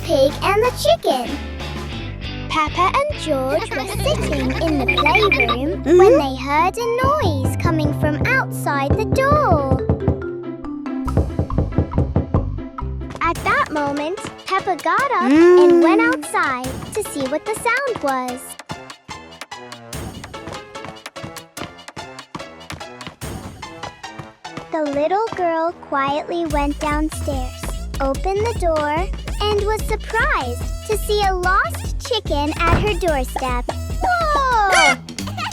Pig and the Chicken. Peppa and George were sitting in the playroom when they heard a noise coming from outside the door. At that moment, Peppa got up and went outside to see what the sound was. The little girl quietly went downstairs, opened the door, and was surprised to see a lost chicken at her doorstep. Whoa!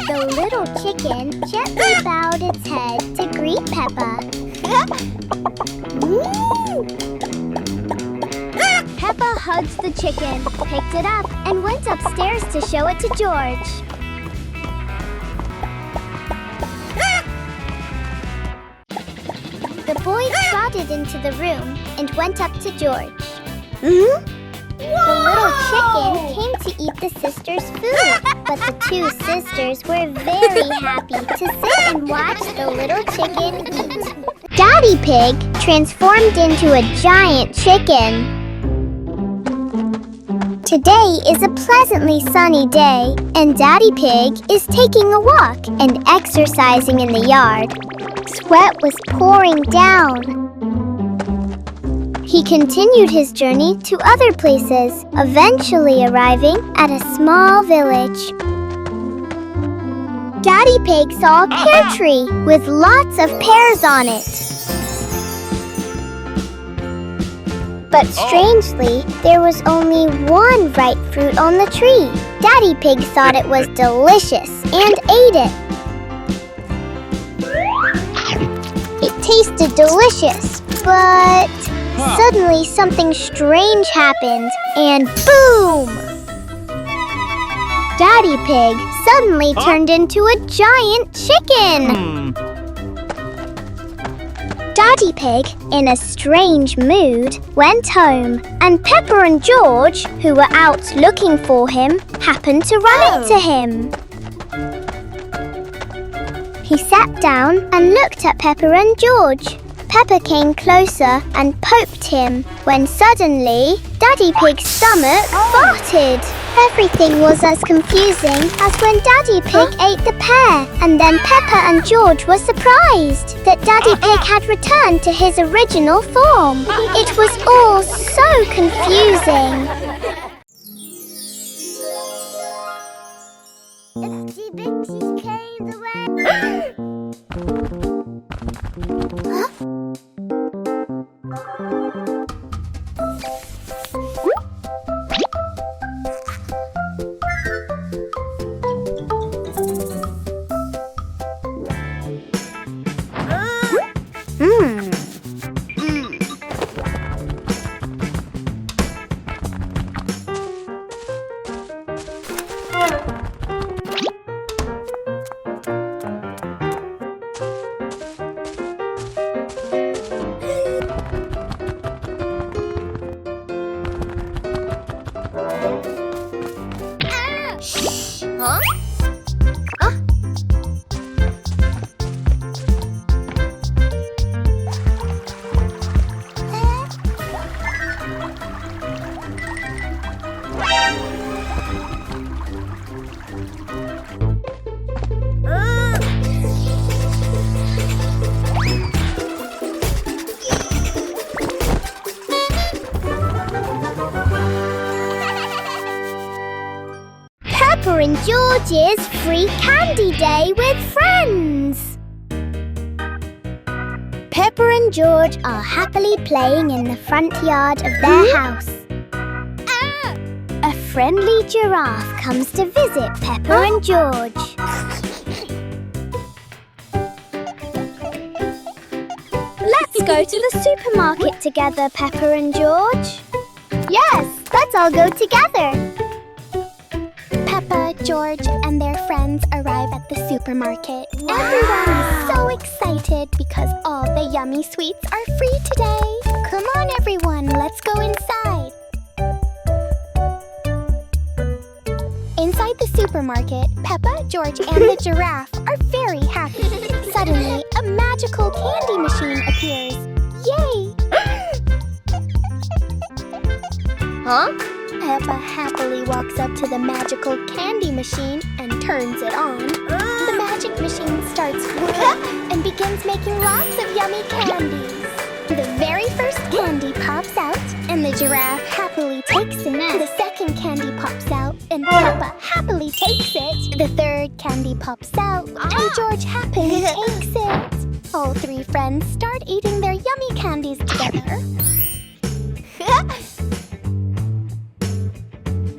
The little chicken gently bowed its head to greet Peppa. Peppa hugged the chicken, picked it up, and went upstairs to show it to George. The boy trotted into the room and went up to George. The little chicken came to eat the sisters' food, but the two sisters were very happy to sit and watch the little chicken eat. Daddy Pig transformed into a giant chicken. Today is a pleasantly sunny day, and Daddy Pig is taking a walk and exercising in the yard. Sweat was pouring down. He continued his journey to other places, eventually arriving at a small village. Daddy Pig saw a pear tree with lots of pears on it. But strangely, there was only one ripe fruit on the tree. Daddy Pig thought it was delicious and ate it. It tasted delicious, but suddenly something strange happened, and boom! Daddy Pig suddenly turned into a giant chicken. Daddy Pig, in a strange mood, went home, and Peppa and George, who were out looking for him, happened to run into him. He sat down and looked at Peppa and George. Peppa came closer and poked him when suddenly Daddy Pig's stomach farted. Everything was as confusing as when Daddy Pig ate the pear, and then Peppa and George were surprised that Daddy Pig had returned to his original form. It was all so confusing. Itsy Bitsy came the way. Peppa and George's free candy day with friends. Peppa and George are happily playing in the front yard of their house. A friendly giraffe comes to visit Peppa and George. Let's go to the supermarket together, Peppa and George. Yes, let's all go together. Peppa, George, and their friends arrive at the supermarket. Wow. Everyone is so excited because all the yummy sweets are free today. Come on, everyone, let's go inside. Inside the supermarket, Peppa, George, and the giraffe are very happy. Suddenly, a magical candy machine appears. Yay! Huh? Peppa happily walks up to the magical candy machine and turns it on. The magic machine starts working and begins making lots of yummy candies. The very first candy pops out and the giraffe happily takes it. The second candy pops out and Peppa happily takes it. The third candy pops out and George happily takes it. All three friends start eating their yummy candies together.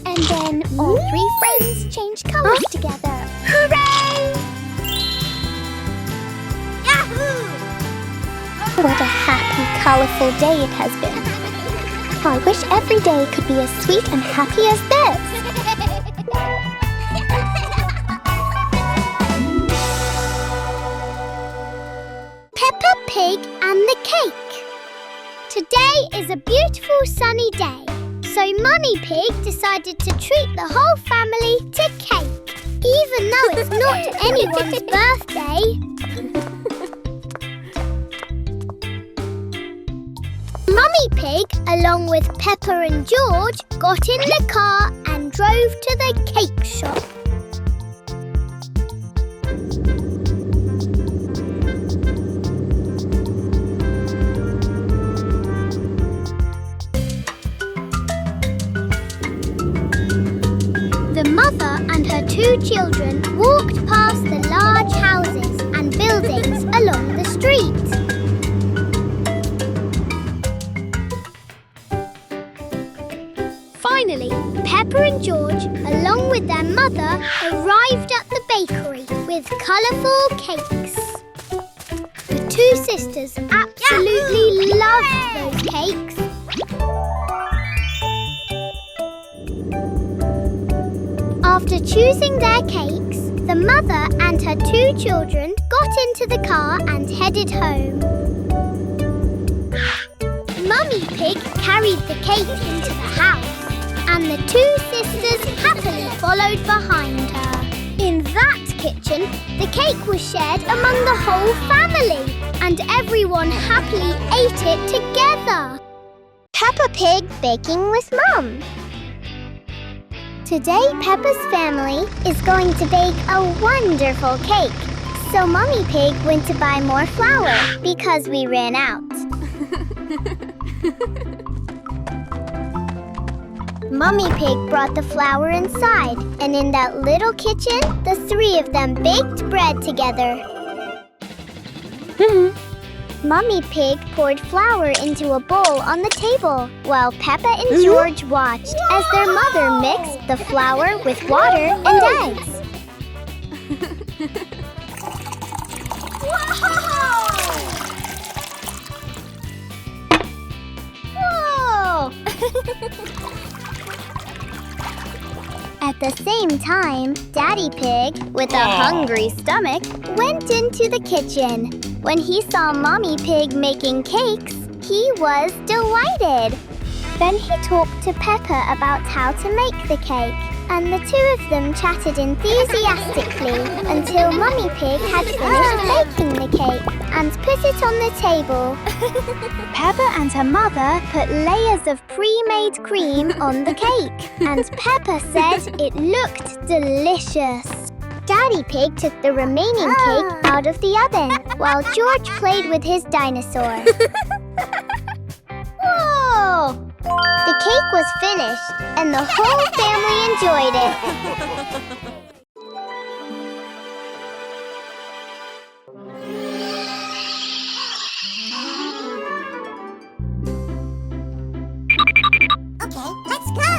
And then all three friends change colors together. Hooray! Yahoo! What a happy, colorful day it has been. I wish every day could be as sweet and happy as this. Peppa Pig and the cake. Today is a beautiful sunny day. So Mummy Pig decided to treat the whole family to cake, even though it's not anyone's birthday. Mummy Pig, along with Peppa and George, got in the car and drove to the cake shop. The mother and her two children walked past the large houses and buildings along the street. Finally, Peppa and George, along with their mother, arrived at the bakery with colourful cakes. The two sisters absolutely loved those cakes. After choosing their cakes, the mother and her two children got into the car and headed home. Mummy Pig carried the cake into the house, and the two sisters happily followed behind her. In that kitchen, the cake was shared among the whole family, and everyone happily ate it together. Peppa Pig baking with Mum. Today, Peppa's family is going to bake a wonderful cake. So Mummy Pig went to buy more flour because we ran out. Mummy Pig brought the flour inside, and in that little kitchen, the three of them baked bread together. Mummy Pig poured flour into a bowl on the table, while Peppa and George watched as their mother mixed the flour with water and eggs. Whoa! At the same time, Daddy Pig, with a hungry stomach, went into the kitchen. When he saw Mommy Pig making cakes, he was delighted. Then he talked to Peppa about how to make the cake, and the two of them chatted enthusiastically until Mommy Pig had finished baking the cake and put it on the table. Peppa and her mother put layers of pre-made cream on the cake, and Peppa said it looked delicious. Daddy Pig took the remaining cake out of the oven, while George played with his dinosaur. Whoa! The cake was finished, and the whole family enjoyed it. Okay, let's go!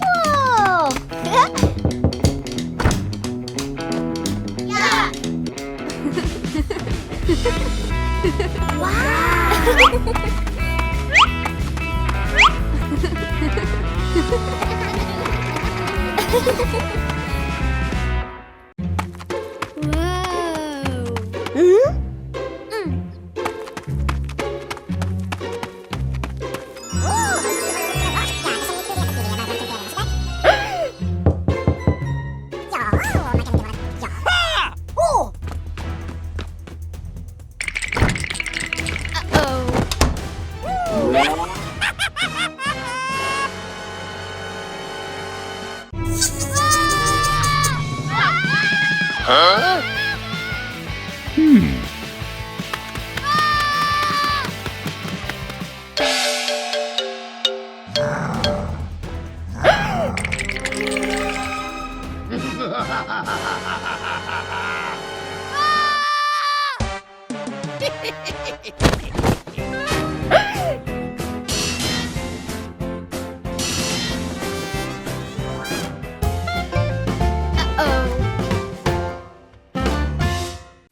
Whoa! Huh?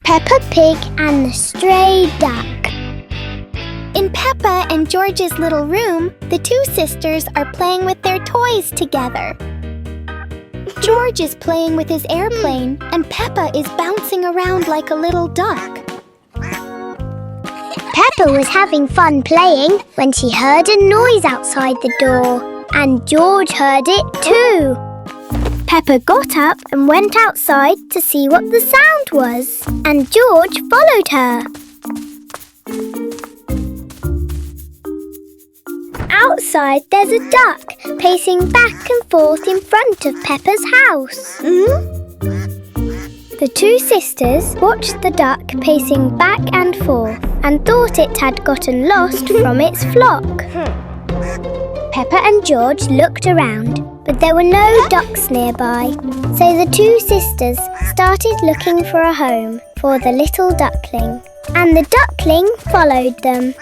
Peppa Pig and the Stray Duck. In Peppa and George's little room, the two sisters are playing with their toys together. George is playing with his airplane and Peppa is bouncing around like a little duck. Peppa was having fun playing when she heard a noise outside the door, and George heard it too. Peppa got up and went outside to see what the sound was, and George followed her. Outside there's a duck pacing back and forth in front of Peppa's house. The two sisters watched the duck pacing back and forth and thought it had gotten lost from its flock. Peppa and George looked around, but there were no ducks nearby, so the two sisters started looking for a home for the little duckling, and the duckling followed them.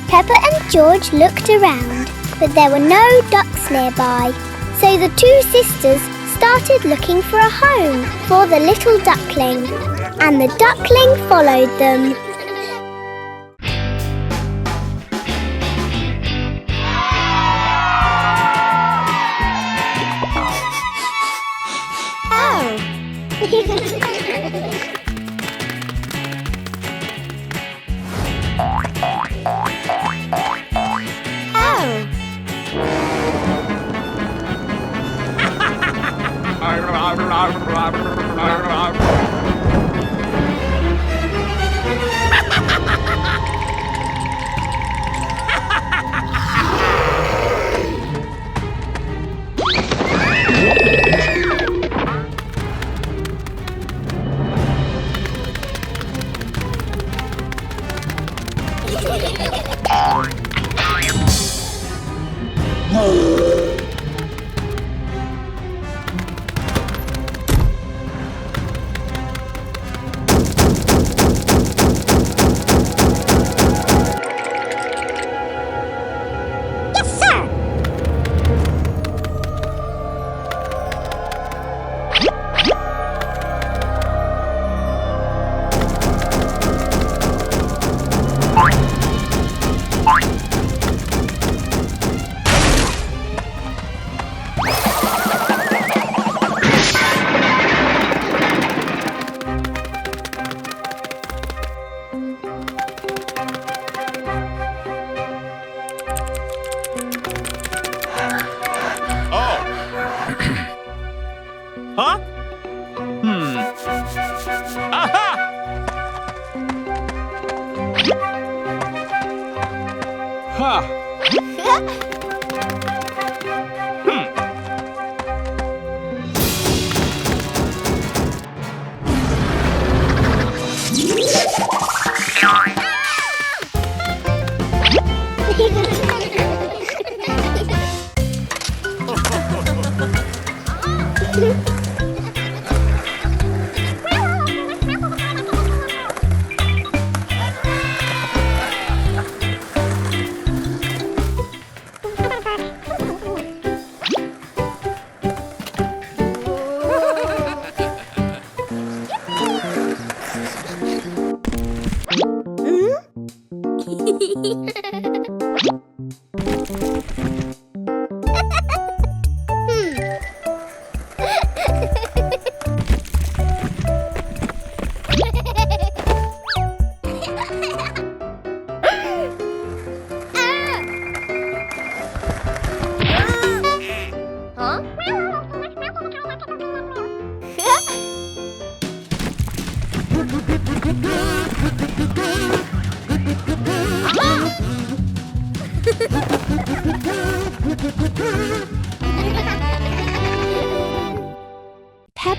Peppa and George looked around, but there were no ducks nearby, so the two sisters started looking for a home for the little duckling, and the duckling followed them. Huh? Aha! Huh.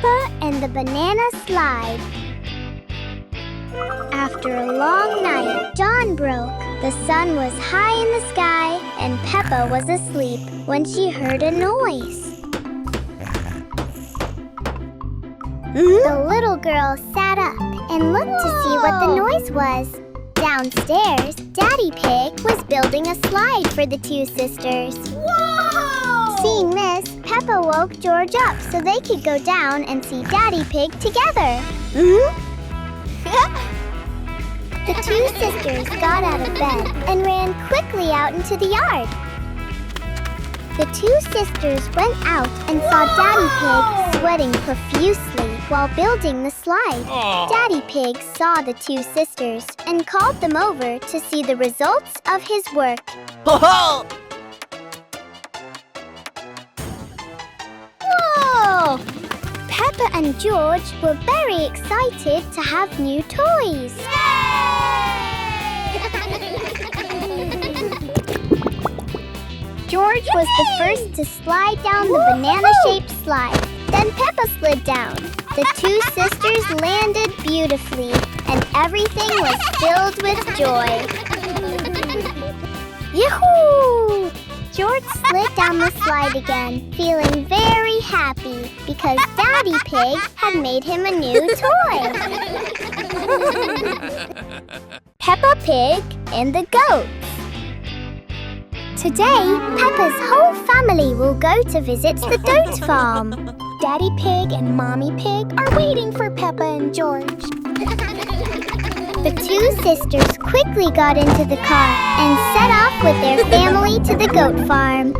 Peppa and the Banana Slide. After a long night, dawn broke. The sun was high in the sky, and Peppa was asleep when she heard a noise. The little girl sat up and looked to see what the noise was. Downstairs, Daddy Pig was building a slide for the two sisters. Whoa! Seeing this, Peppa woke George up so they could go down and see Daddy Pig together. The two sisters got out of bed and ran quickly out into the yard. The two sisters went out and saw Daddy Pig sweating profusely while building the slide. Aww. Daddy Pig saw the two sisters and called them over to see the results of his work. Ho-ho! Whoa! Peppa and George were very excited to have new toys. George was the first to slide down the banana-shaped slide. Then Peppa slid down. The two sisters landed beautifully, and everything was filled with joy. Yoo-hoo! George slid down the slide again, feeling very happy because Daddy Pig had made him a new toy. Peppa Pig and the Goats. Today, Peppa's whole family will go to visit the goat farm. Daddy Pig and Mommy Pig are waiting for Peppa and George. The two sisters quickly got into the car and set off with their family to the goat farm.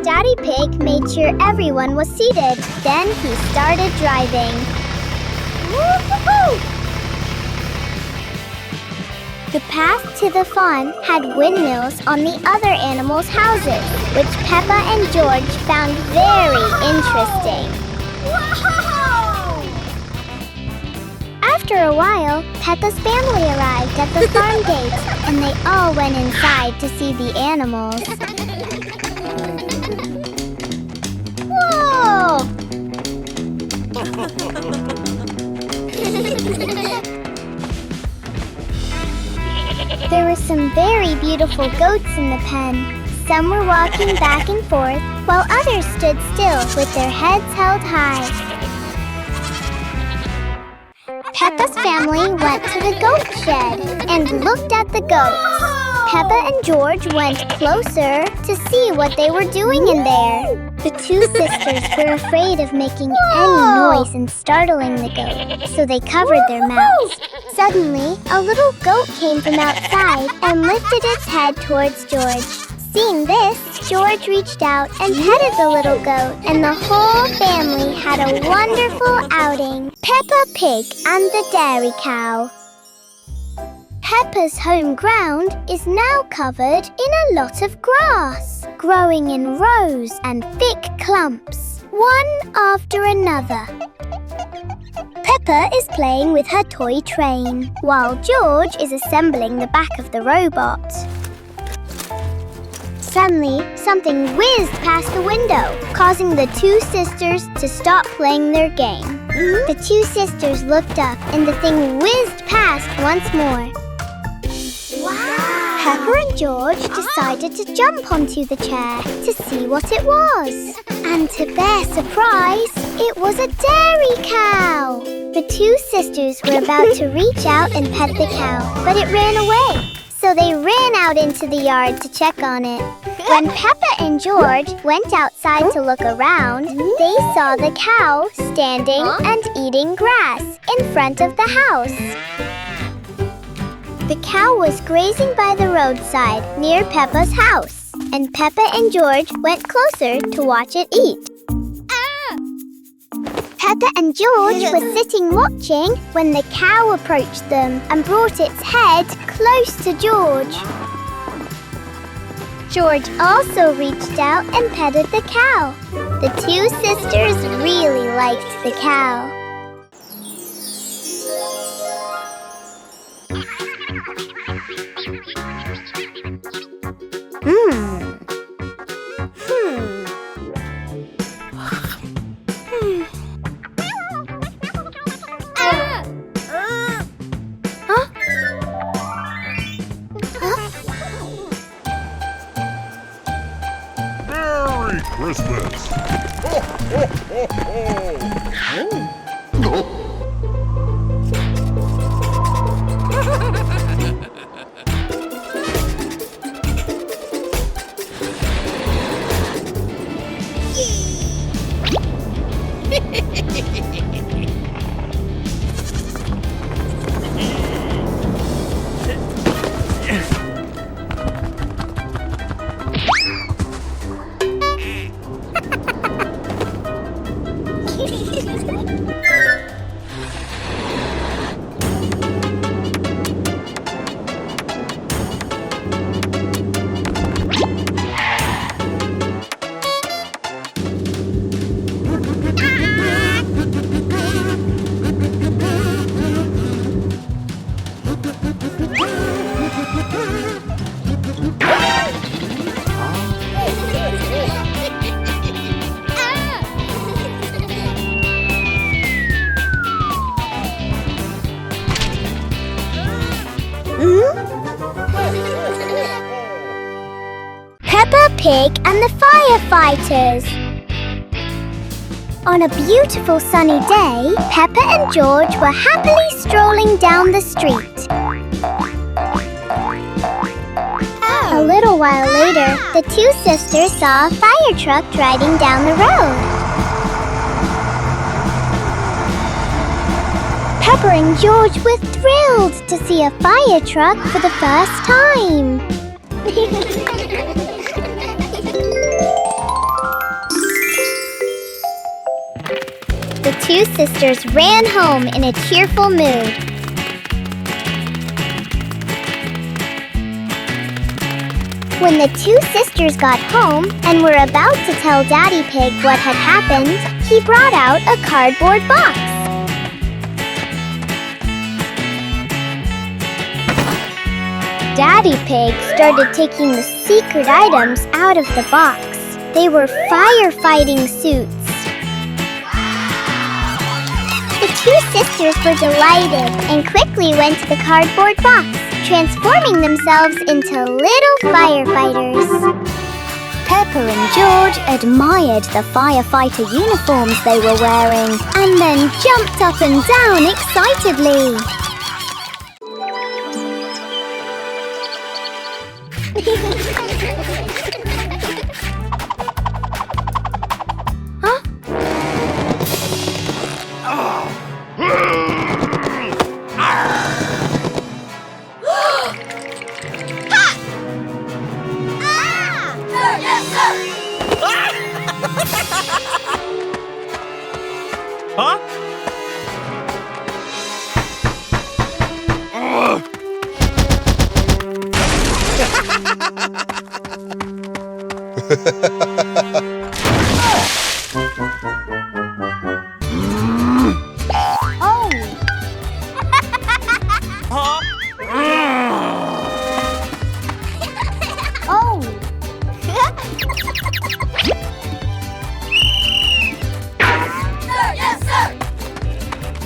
Daddy Pig made sure everyone was seated. Then he started driving. Woo-hoo-hoo! The path to the farm had windmills on the other animals' houses, which Peppa and George found very interesting. Whoa! After a while, Peppa's family arrived at the farm gate, and they all went inside to see the animals. Whoa! There were some very beautiful goats in the pen. Some were walking back and forth, while others stood still with their heads held high. Peppa's family went to the goat shed and looked at the goats. Peppa and George went closer to see what they were doing in there. The two sisters were afraid of making any noise and startling the goat, so they covered their mouths. Suddenly, a little goat came from outside and lifted its head towards George. Seeing this, George reached out and petted the little goat, and the whole family had a wonderful outing. Peppa Pig and the Dairy Cow. Peppa's home ground is now covered in a lot of grass, growing in rows and thick clumps, one after another. Peppa is playing with her toy train, while George is assembling the back of the robot. Suddenly, something whizzed past the window, causing the two sisters to stop playing their game. The two sisters looked up, and the thing whizzed past once more. Wow! Peppa and George decided to jump onto the chair to see what it was. And to their surprise, it was a dairy cow. The two sisters were about to reach out and pet the cow, but it ran away. So they ran out into the yard to check on it. When Peppa and George went outside to look around, they saw the cow standing and eating grass in front of the house. The cow was grazing by the roadside near Peppa's house, and Peppa and George went closer to watch it eat. Peppa and George were sitting watching when the cow approached them and brought its head close to George. George also reached out and petted the cow. The two sisters really liked the cow. Merry Christmas! Ho, ho, ho, ho! Peppa Pig and the Firefighters. On a beautiful sunny day, Peppa and George were happily strolling down the street. A little while later, the two sisters saw a fire truck driving down the road. Peppa and George were thrilled to see a fire truck for the first time. The two sisters ran home in a cheerful mood. When the two sisters got home and were about to tell Daddy Pig what had happened, he brought out a cardboard box. Daddy Pig started taking the secret items out of the box. They were firefighting suits. The two sisters were delighted and quickly went to the cardboard box, transforming themselves into little firefighters. Peppa and George admired the firefighter uniforms they were wearing and then jumped up and down excitedly. Huh? Huh? Oh! Huh? Oh! Yes, sir!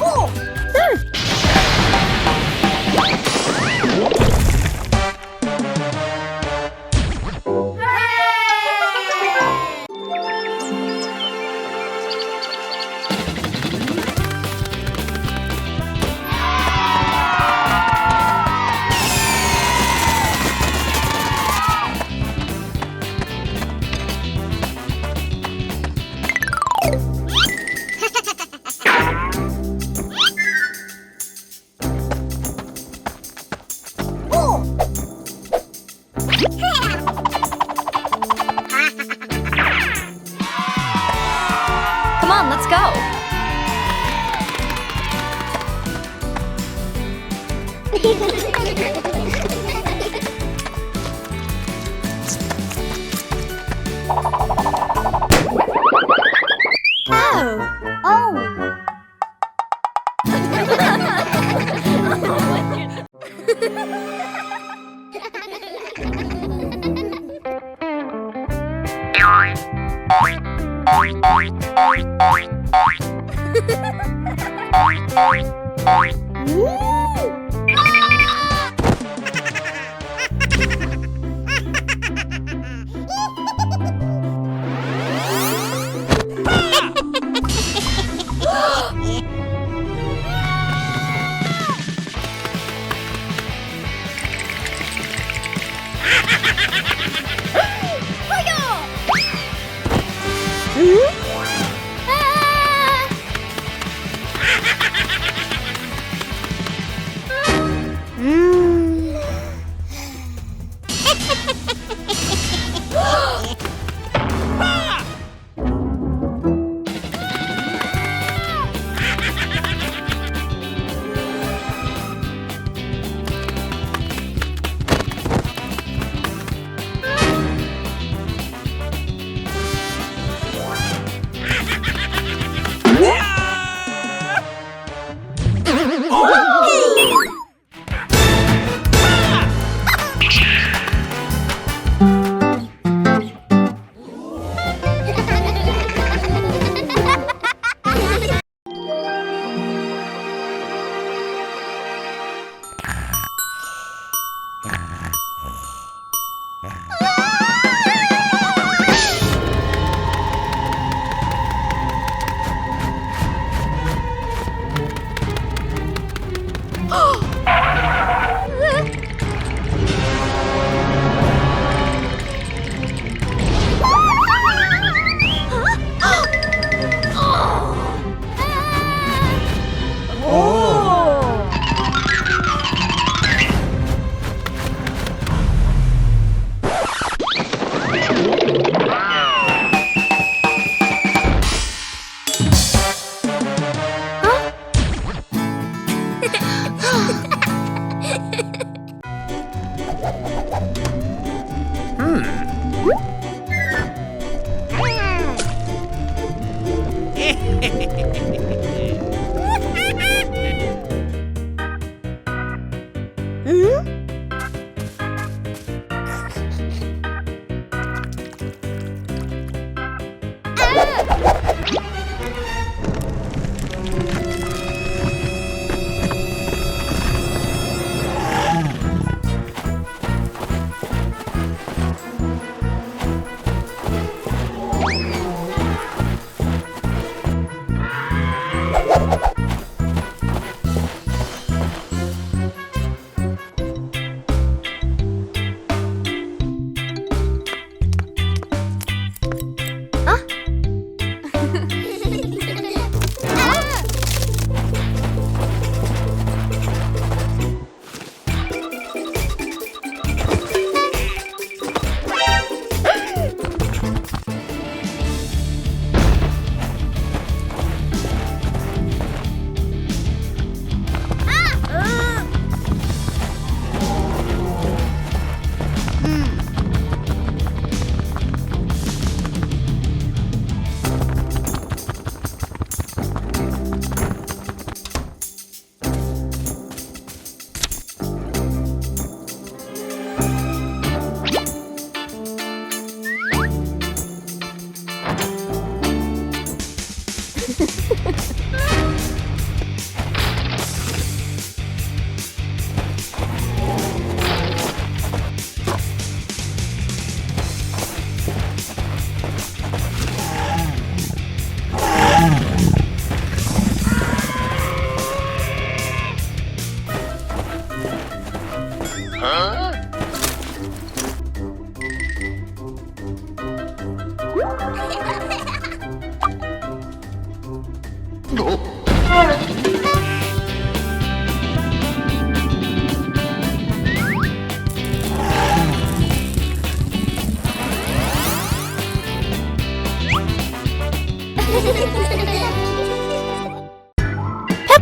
Oh! Come on, let's go. Oh!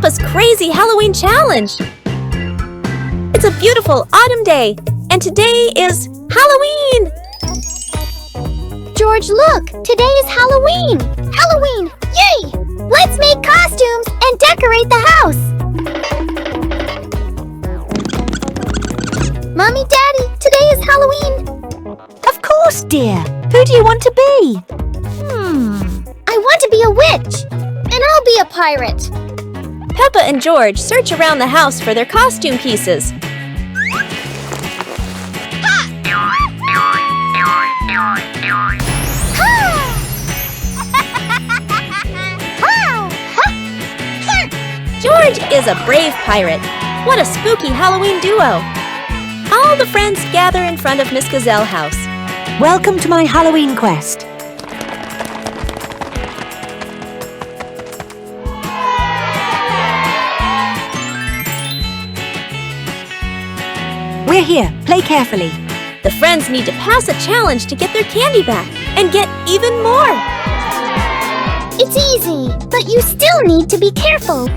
Peppa's Crazy Halloween Challenge! It's a beautiful autumn day, and today is Halloween! George, look! Today is Halloween! Halloween! Yay! Let's make costumes and decorate the house! Mommy, Daddy, today is Halloween! Of course, dear. Who do you want to be? I want to be a witch! And I'll be a pirate! Peppa and George search around the house for their costume pieces. George is a brave pirate. What a spooky Halloween duo! All the friends gather in front of Miss Gazelle house. Welcome to my Halloween quest. Here, play carefully. The friends need to pass a challenge to get their candy back and get even more. It's easy, but you still need to be careful.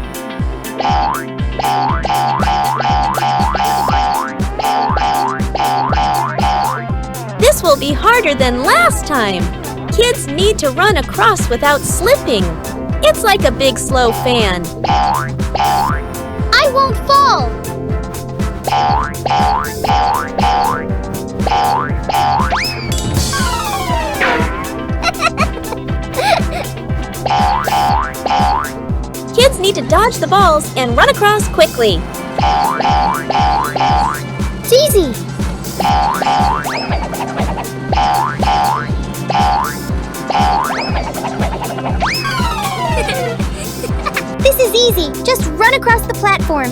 This will be harder than last time. Kids need to run across without slipping. It's like a big slow fan. I won't fall. Kids need to dodge the balls and run across quickly. It's easy. This is easy. Just run across the platform.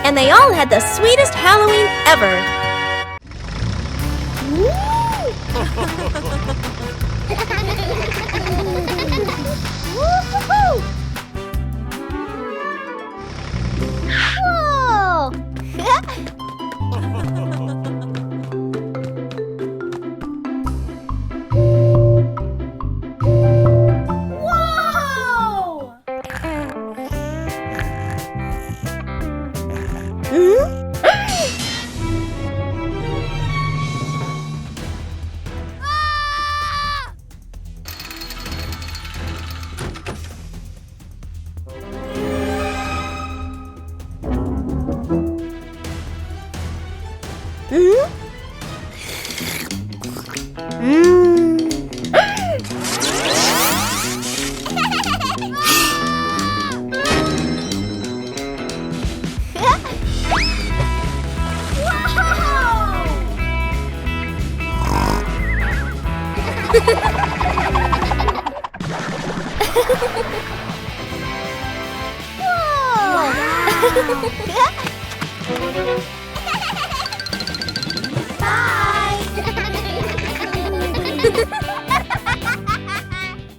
And they all had the sweetest Halloween ever. Whoa! Bye!